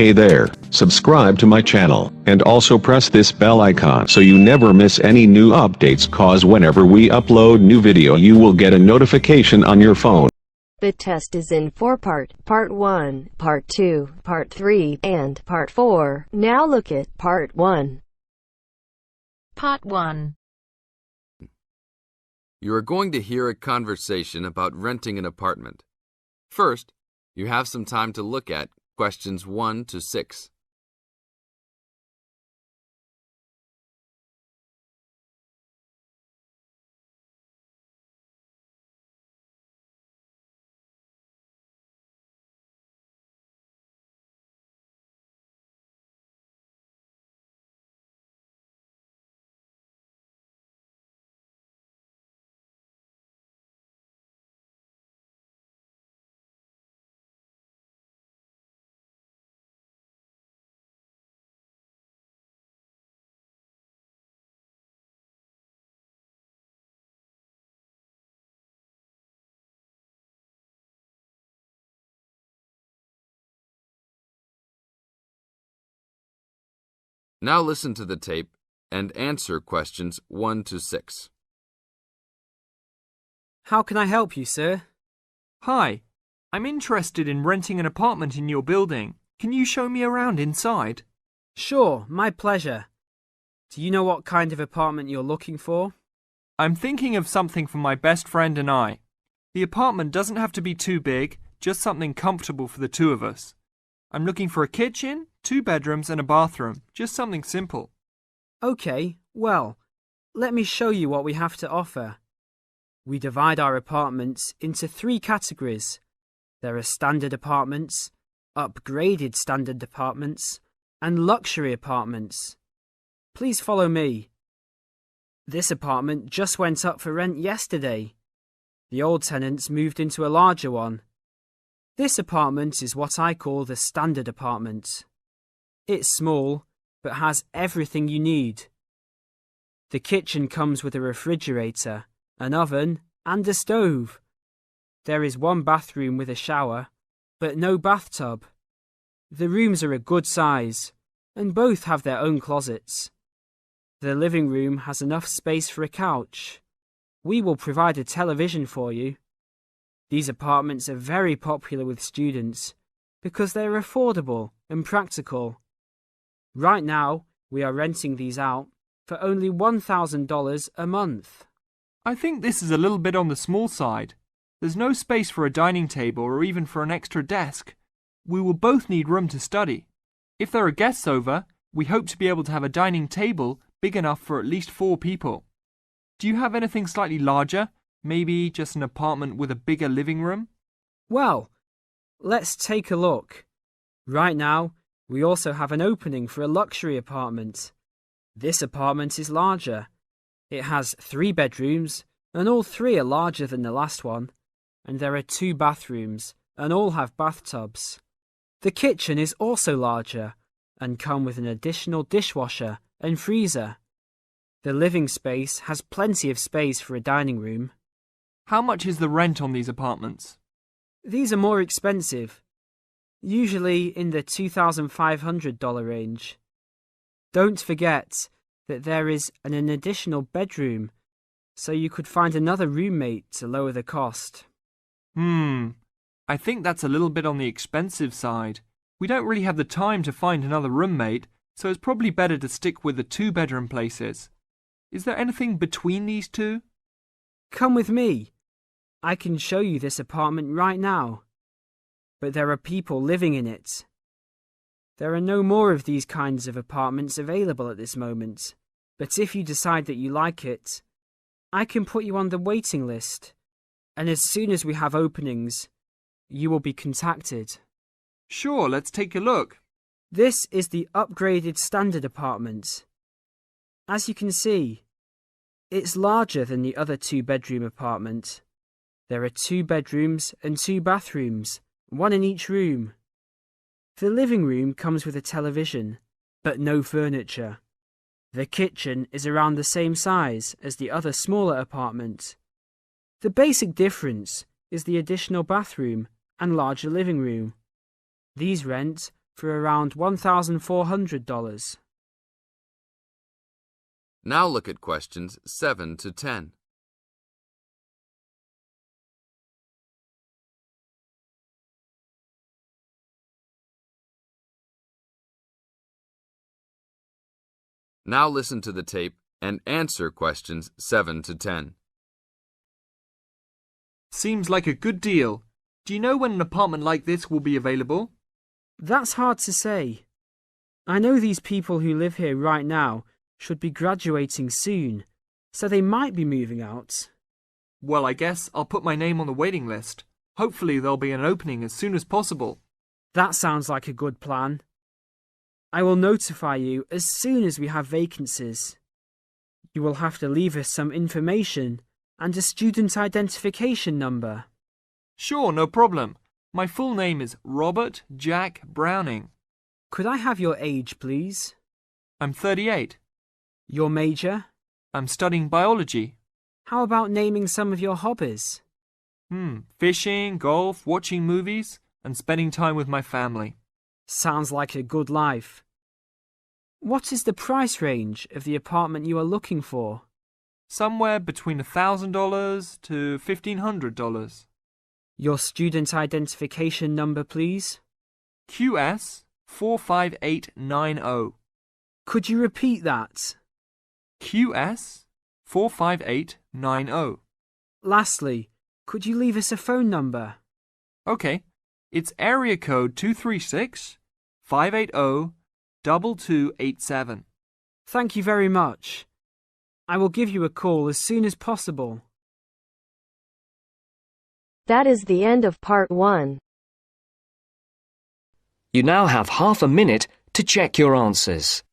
Hey there, subscribe to my channel, and also press this bell icon so you never miss any new updates, cause whenever we upload new video you will get a notification on your phone. The test is in 4-part, Part 1, Part 2, Part 3, and Part 4. Now look at Part 1. Part 1. You are going to hear a conversation about renting an apartment. First, you have some time to look at questions 1 to 6. Now listen to the tape and answer questions 1 to 6. How can I help you, sir? Hi, I'm interested in renting an apartment in your building. Can you show me around inside? Sure, my pleasure. Do you know what kind of apartment you're looking for? I'm thinking of something for my best friend and I. The apartment doesn't have to be too big, just something comfortable for the two of us. I'm looking for a kitchen, 2 bedrooms and a bathroom, just something simple. Okay, well, let me show you what we have to offer. We divide our apartments into 3 categories. There are standard apartments, upgraded standard apartments, and luxury apartments. Please follow me. This apartment just went up for rent yesterday. The old tenants moved into a larger one. This apartment is what I call the standard apartment. It's small, but has everything you need. The kitchen comes with a refrigerator, an oven, and a stove. There is 1 bathroom with a shower, but no bathtub. The rooms are a good size, and both have their own closets. The living room has enough space for a couch. We will provide a television for you. These apartments are very popular with students because they are affordable and practical. Right now, we are renting these out for only $1,000 a month. I think this is a little bit on the small side. There's no space for a dining table or even for an extra desk. We will both need room to study. If there are guests over, we hope to be able to have a dining table big enough for at least 4 people. Do you have anything slightly larger? Maybe just an apartment with a bigger living room? Well, let's take a look. Right now, we also have an opening for a luxury apartment. This apartment is larger. It has 3 bedrooms, and all 3 are larger than the last one. And there are 2 bathrooms, and all have bathtubs. The kitchen is also larger, and come with an additional dishwasher and freezer. The living space has plenty of space for a dining room. How much is the rent on these apartments? These are more expensive, usually in the $2,500 range. Don't forget that there is an additional bedroom, so you could find another roommate to lower the cost. I think that's a little bit on the expensive side. We don't really have the time to find another roommate, so it's probably better to stick with the 2-bedroom places. Is there anything between these 2? Come with me. I can show you this apartment right now. But there are people living in it. There are no more of these kinds of apartments available at this moment. But if you decide that you like it, I can put you on the waiting list. And as soon as we have openings, you will be contacted. Sure, let's take a look. This is the upgraded standard apartment. As you can see, it's larger than the other 2-bedroom apartment. There are 2 bedrooms and 2 bathrooms, 1 in each room. The living room comes with a television, but no furniture. The kitchen is around the same size as the other smaller apartment. The basic difference is the additional bathroom and larger living room. These rent for around $1,400. Now look at questions 7 to 10. Now listen to the tape and answer questions 7 to 10. Seems like a good deal. Do you know when an apartment like this will be available? That's hard to say. I know these people who live here right now should be graduating soon, so they might be moving out. Well, I guess I'll put my name on the waiting list. Hopefully there'll be an opening as soon as possible. That sounds like a good plan. I will notify you as soon as we have vacancies. You will have to leave us some information and a student identification number. Sure, no problem. My full name is Robert Jack Browning. Could I have your age, please? I'm 38. Your major? I'm studying biology. How about naming some of your hobbies? Fishing, golf, watching movies, and spending time with my family. Sounds like a good life. What is the price range of the apartment you are looking for? Somewhere between $1,000 to $1,500. Your student identification number, please. QS 45890. Could you repeat that? QS 45890. Lastly, could you leave us a phone number? Okay, it's area code 236 580 2287. Thank you very much. I will give you a call as soon as possible. That is the end of part 1. You now have half a minute to check your answers.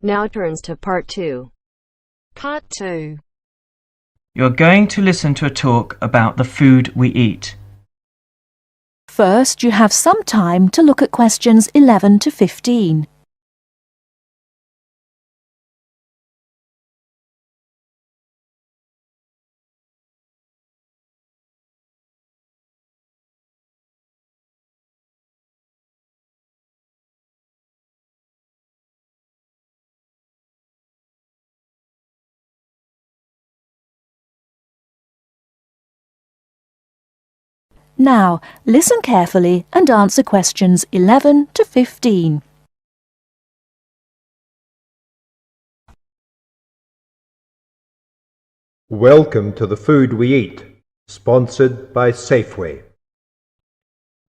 Now turns to part 2. Part 2. You're going to listen to a talk about the food we eat. First, you have some time to look at questions 11 to 15. Now, listen carefully and answer questions 11 to 15. Welcome to The Food We Eat, sponsored by Safeway.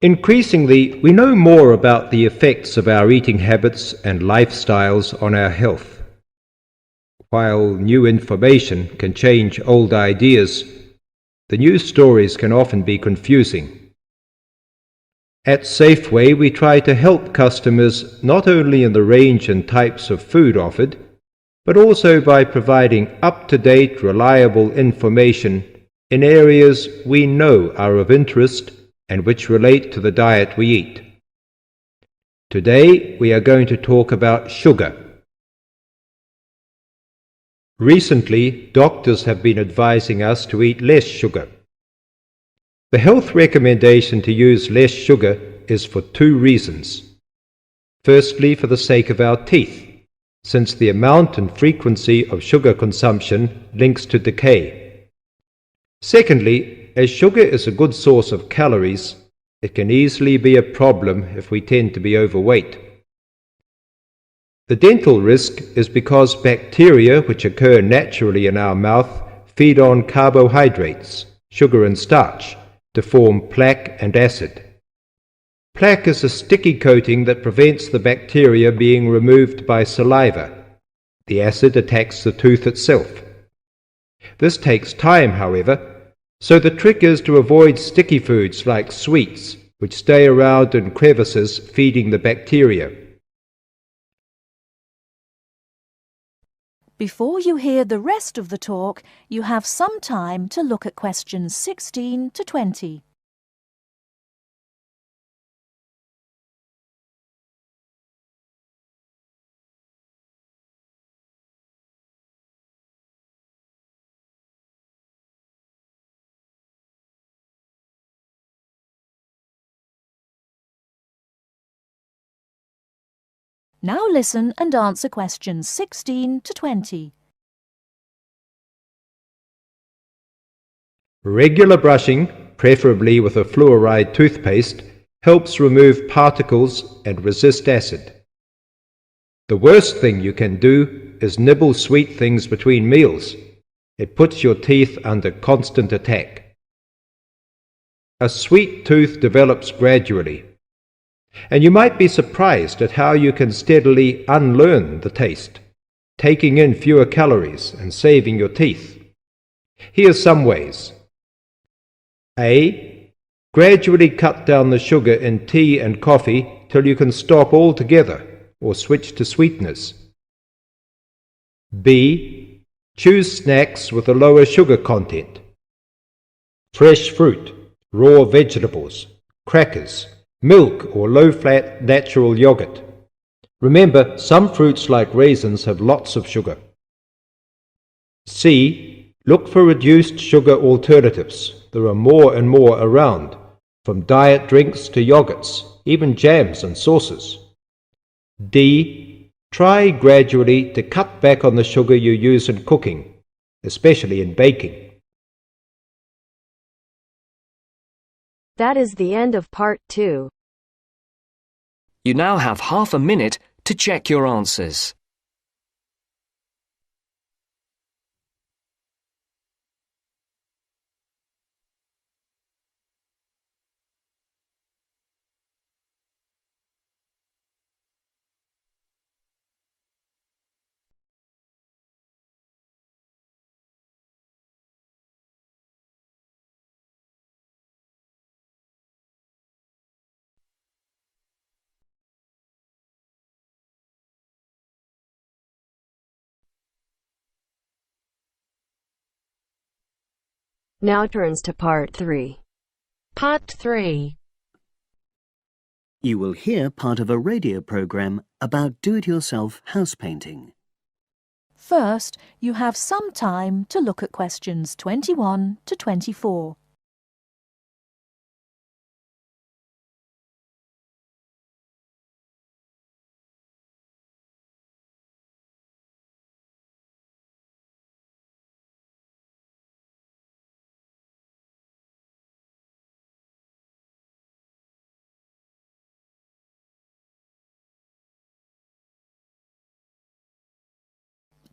Increasingly, we know more about the effects of our eating habits and lifestyles on our health. While new information can change old ideas, the news stories can often be confusing. At Safeway, we try to help customers not only in the range and types of food offered, but also by providing up-to-date, reliable information in areas we know are of interest and which relate to the diet we eat. Today, we are going to talk about sugar. Recently, doctors have been advising us to eat less sugar. The health recommendation to use less sugar is for two reasons. Firstly, for the sake of our teeth, since the amount and frequency of sugar consumption links to decay. Secondly, as sugar is a good source of calories, it can easily be a problem if we tend to be overweight. The dental risk is because bacteria which occur naturally in our mouth feed on carbohydrates, sugar and starch, to form plaque and acid. Plaque is a sticky coating that prevents the bacteria being removed by saliva. The acid attacks the tooth itself. This takes time, however, So the trick is to avoid sticky foods like sweets, which stay around in crevices feeding the bacteria. Before you hear the rest of the talk, you have some time to look at questions 16 to 20. Now listen and answer questions 16 to 20. Regular brushing, preferably with a fluoride toothpaste, helps remove particles and resist acid. The worst thing you can do is nibble sweet things between meals. It puts your teeth under constant attack. A sweet tooth develops gradually, and you might be surprised at how you can steadily unlearn the taste, taking in fewer calories and saving your teeth. Here's some ways. A. Gradually cut down the sugar in tea and coffee till you can stop altogether or switch to sweeteners. B. Choose snacks with a lower sugar content. Fresh fruit, raw vegetables, crackers, milk or low-fat natural yogurt. Remember, some fruits like raisins have lots of sugar. C. Look for reduced sugar alternatives. There are more and more around, from diet drinks to yogurts, even jams and sauces. D. Try gradually to cut back on the sugar you use in cooking, especially in baking. That is the end of part 2. You now have half a minute to check your answers. Now turns to part 3. Part 3. You will hear part of a radio program about do-it-yourself house painting. First, you have some time to look at questions 21 to 24.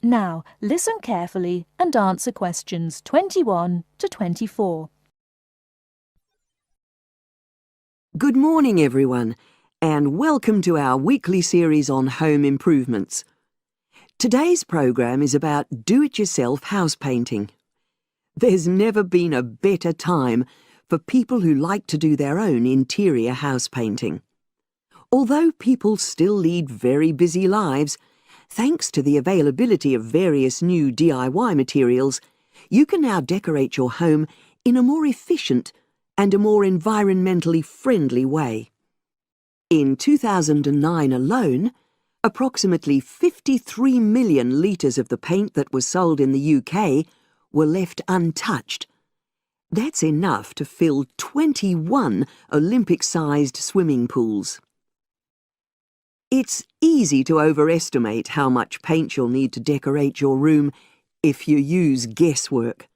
Now, listen carefully and answer questions 21 to 24. Good morning, everyone, and welcome to our weekly series on home improvements. Today's program is about do-it-yourself house painting. There's never been a better time for people who like to do their own interior house painting. Although people still lead very busy lives, thanks to the availability of various new DIY materials, you can now decorate your home in a more efficient and a more environmentally friendly way. In 2009 alone, approximately 53 million litres of the paint that was sold in the UK were left untouched. That's enough to fill 21 Olympic-sized swimming pools. It's easy to overestimate how much paint you'll need to decorate your room if you use guesswork.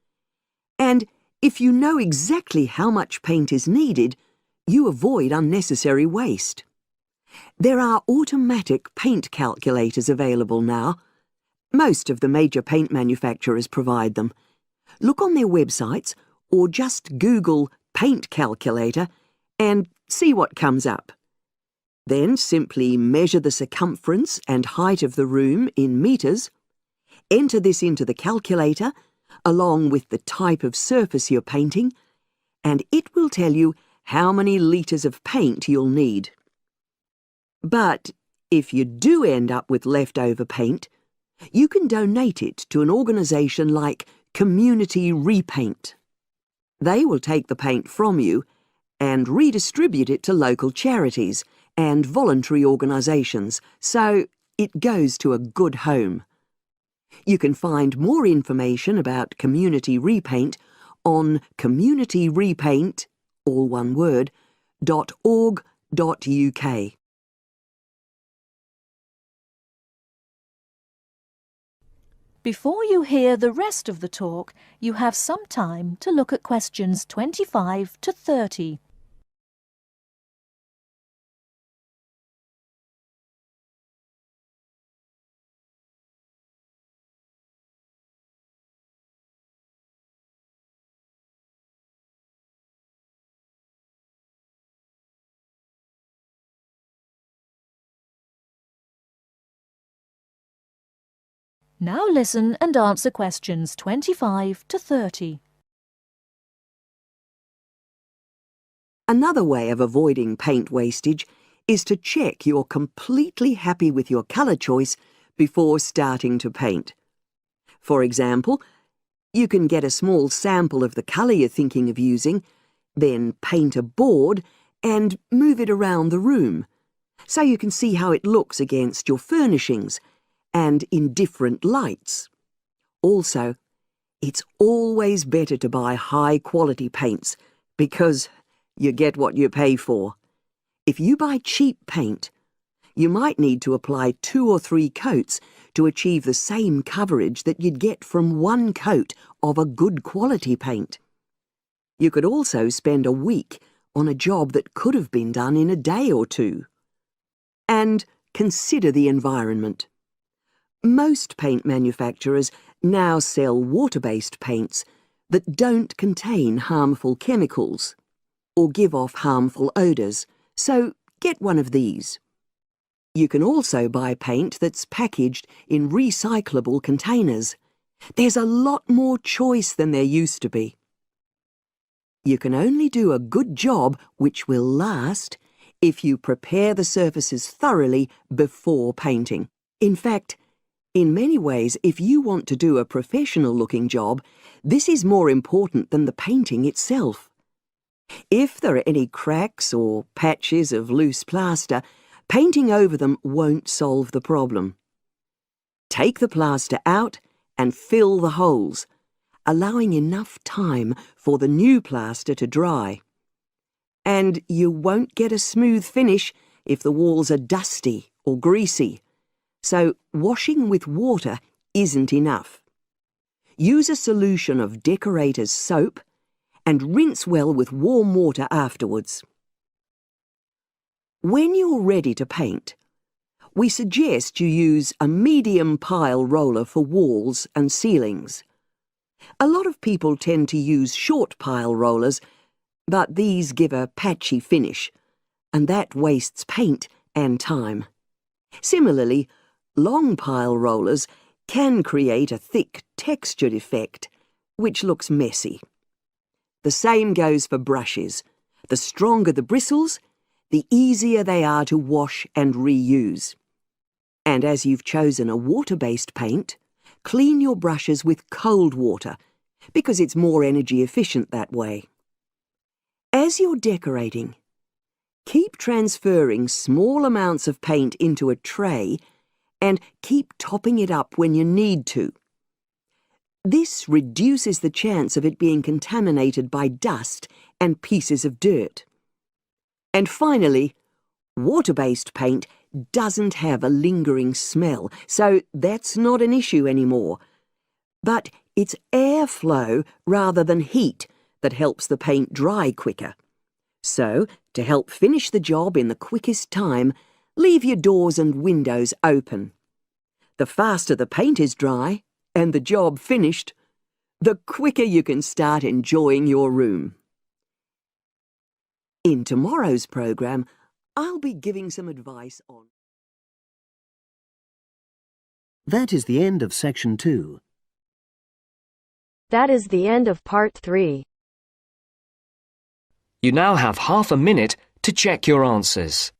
And if you know exactly how much paint is needed, you avoid unnecessary waste. There are automatic paint calculators available now. Most of the major paint manufacturers provide them. Look on their websites or just Google paint calculator and see what comes up. Then simply measure the circumference and height of the room in metres, enter this into the calculator, along with the type of surface you're painting, and it will tell you how many litres of paint you'll need. But if you do end up with leftover paint, you can donate it to an organisation like Community Repaint. They will take the paint from you and redistribute it to local charities and voluntary organisations, so it goes to a good home. You can find more information about Community Repaint on communityrepaint, all one word, .org.uk. Before you hear the rest of the talk, you have some time to look at questions 25 to 30. Now listen and answer questions 25 to 30. Another way of avoiding paint wastage is to check you're completely happy with your colour choice before starting to paint. For example, you can get a small sample of the colour you're thinking of using, then paint a board and move it around the room, so you can see how it looks against your furnishings and in different lights. Also, it's always better to buy high-quality paints because you get what you pay for. If you buy cheap paint, you might need to apply 2 or 3 coats to achieve the same coverage that you'd get from 1 coat of a good quality paint. You could also spend a week on a job that could have been done in a day or 2. And consider the environment. Most paint manufacturers now sell water-based paints that don't contain harmful chemicals or give off harmful odours, so get one of these. You can also buy paint that's packaged in recyclable containers. There's a lot more choice than there used to be. You can only do a good job which will last if you prepare the surfaces thoroughly before painting. In fact, in many ways, if you want to do a professional-looking job, this is more important than the painting itself. If there are any cracks or patches of loose plaster, painting over them won't solve the problem. Take the plaster out and fill the holes, allowing enough time for the new plaster to dry. And you won't get a smooth finish if the walls are dusty or greasy. So washing with water isn't enough. Use a solution of decorator's soap and rinse well with warm water afterwards. When you're ready to paint, we suggest you use a medium pile roller for walls and ceilings. A lot of people tend to use short pile rollers, but these give a patchy finish, and that wastes paint and time. Similarly, long pile rollers can create a thick, textured effect, which looks messy. The same goes for brushes. The stronger the bristles, the easier they are to wash and reuse. And as you've chosen a water-based paint, clean your brushes with cold water, because it's more energy efficient that way. As you're decorating, keep transferring small amounts of paint into a tray and keep topping it up when you need to. This reduces the chance of it being contaminated by dust and pieces of dirt. And finally, water-based paint doesn't have a lingering smell, so that's not an issue anymore. But it's airflow rather than heat that helps the paint dry quicker. So, to help finish the job in the quickest time, leave your doors and windows open. The faster the paint is dry and the job finished, the quicker you can start enjoying your room. In tomorrow's program, I'll be giving some advice on... That is the end of section 2. That is the end of part 3. You now have half a minute to check your answers.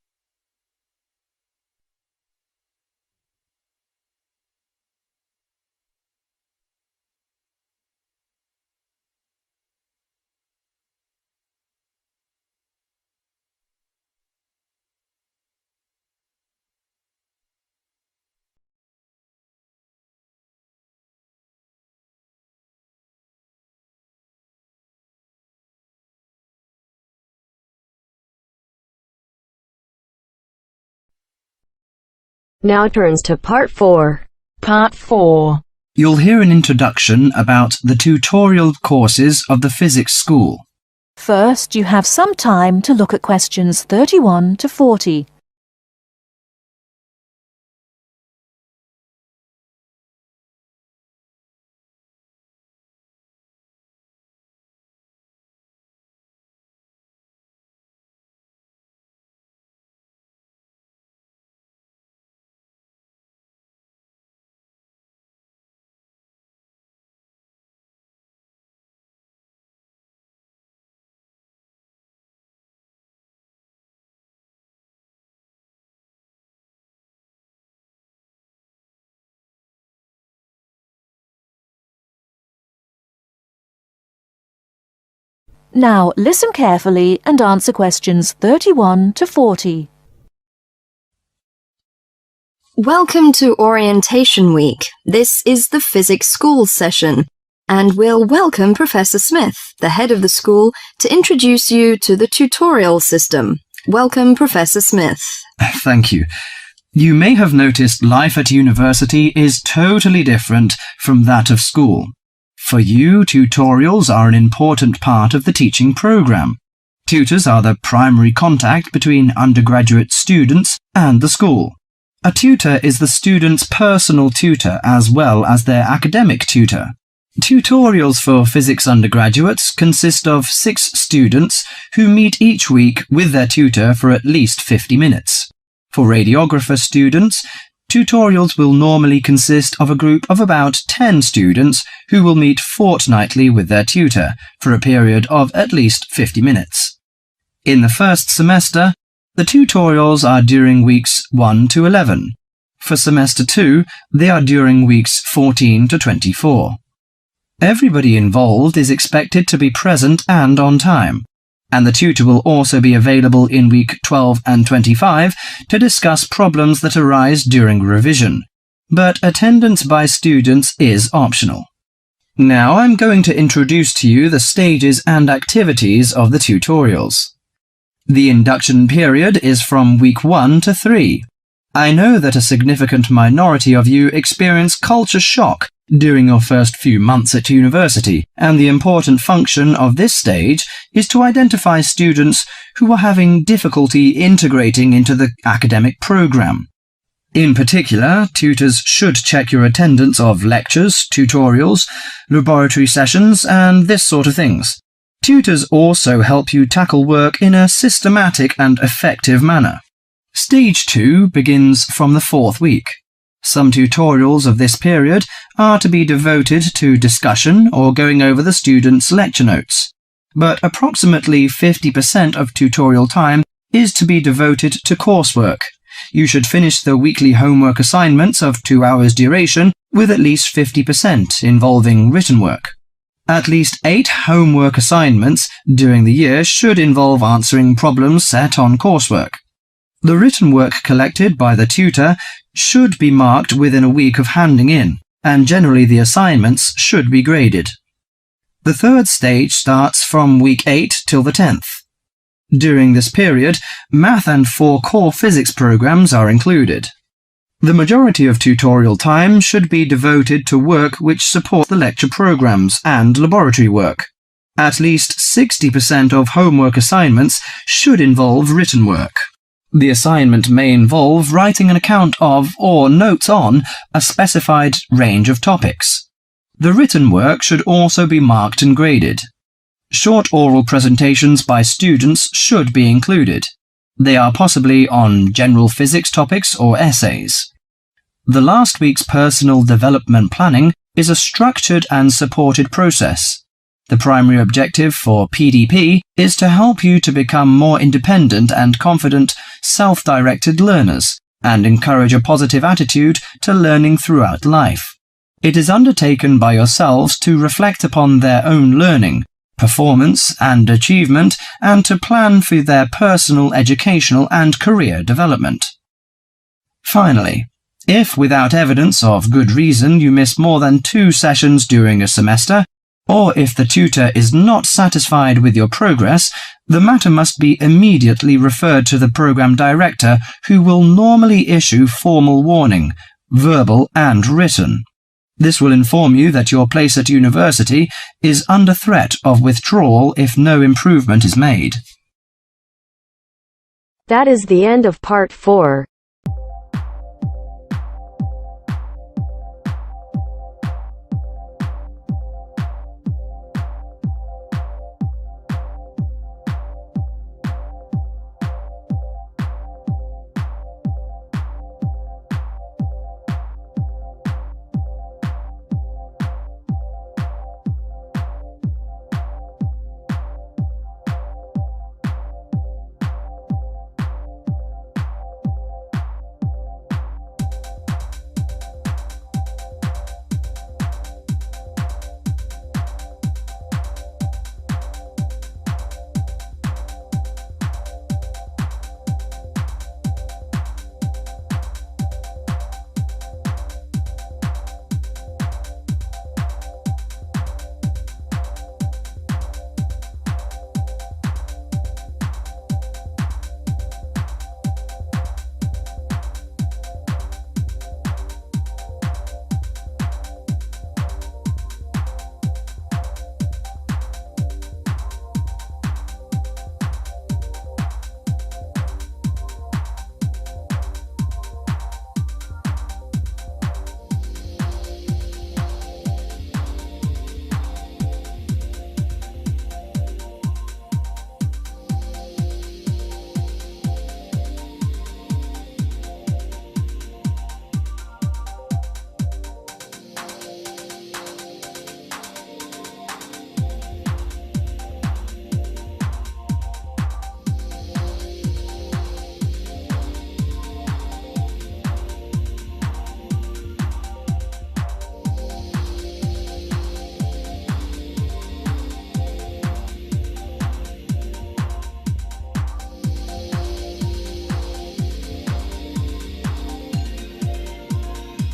Now turns to part 4. Part 4. You'll hear an introduction about the tutorial courses of the physics school. First, you have some time to look at questions 31 to 40. Now listen carefully and answer questions 31 to 40. Welcome to Orientation Week. This is the Physics School session, and we'll welcome Professor Smith, the head of the school, to introduce you to the tutorial system. Welcome, Professor Smith. Thank you. You may have noticed life at university is totally different from that of school. For you, tutorials are an important part of the teaching program. Tutors are the primary contact between undergraduate students and the school. A tutor is the student's personal tutor as well as their academic tutor. Tutorials for physics undergraduates consist of 6 students who meet each week with their tutor for at least 50 minutes. For radiographer students, tutorials will normally consist of a group of about 10 students who will meet fortnightly with their tutor for a period of at least 50 minutes. In the first semester, the tutorials are during weeks 1 to 11. For semester 2, they are during weeks 14 to 24. Everybody involved is expected to be present and on time, and the tutor will also be available in week 12 and 25 to discuss problems that arise during revision, but attendance by students is optional. Now I'm going to introduce to you the stages and activities of the tutorials. The induction period is from week 1 to 3. I know that a significant minority of you experience culture shock during your first few months at university, and the important function of this stage is to identify students who are having difficulty integrating into the academic program. In particular, tutors should check your attendance of lectures, tutorials, laboratory sessions, and this sort of things. Tutors also help you tackle work in a systematic and effective manner. Stage 2 begins from the 4th week. Some tutorials of this period are to be devoted to discussion or going over the students' lecture notes, but approximately 50% of tutorial time is to be devoted to coursework. You should finish the weekly homework assignments of 2 hours duration with at least 50% involving written work. At least 8 homework assignments during the year should involve answering problems set on coursework. The written work collected by the tutor should be marked within a week of handing in, and generally the assignments should be graded. The 3rd stage starts from week 8 till the 10th. During this period, math and 4 core physics programs are included. The majority of tutorial time should be devoted to work which support the lecture programs and laboratory work. At least 60% of homework assignments should involve written work. The assignment may involve writing an account of or notes on a specified range of topics. The written work should also be marked and graded. Short oral presentations by students should be included. They are possibly on general physics topics or essays. The last week's personal development planning is a structured and supported process. The primary objective for PDP is to help you to become more independent and confident, self-directed learners and encourage a positive attitude to learning throughout life. It is undertaken by yourselves to reflect upon their own learning, performance and achievement, and to plan for their personal, educational and career development. Finally, if without evidence of good reason you miss more than 2 sessions during a semester, or if the tutor is not satisfied with your progress, the matter must be immediately referred to the program director, who will normally issue formal warning, verbal and written. This will inform you that your place at university is under threat of withdrawal if no improvement is made. That is the end of Part 4.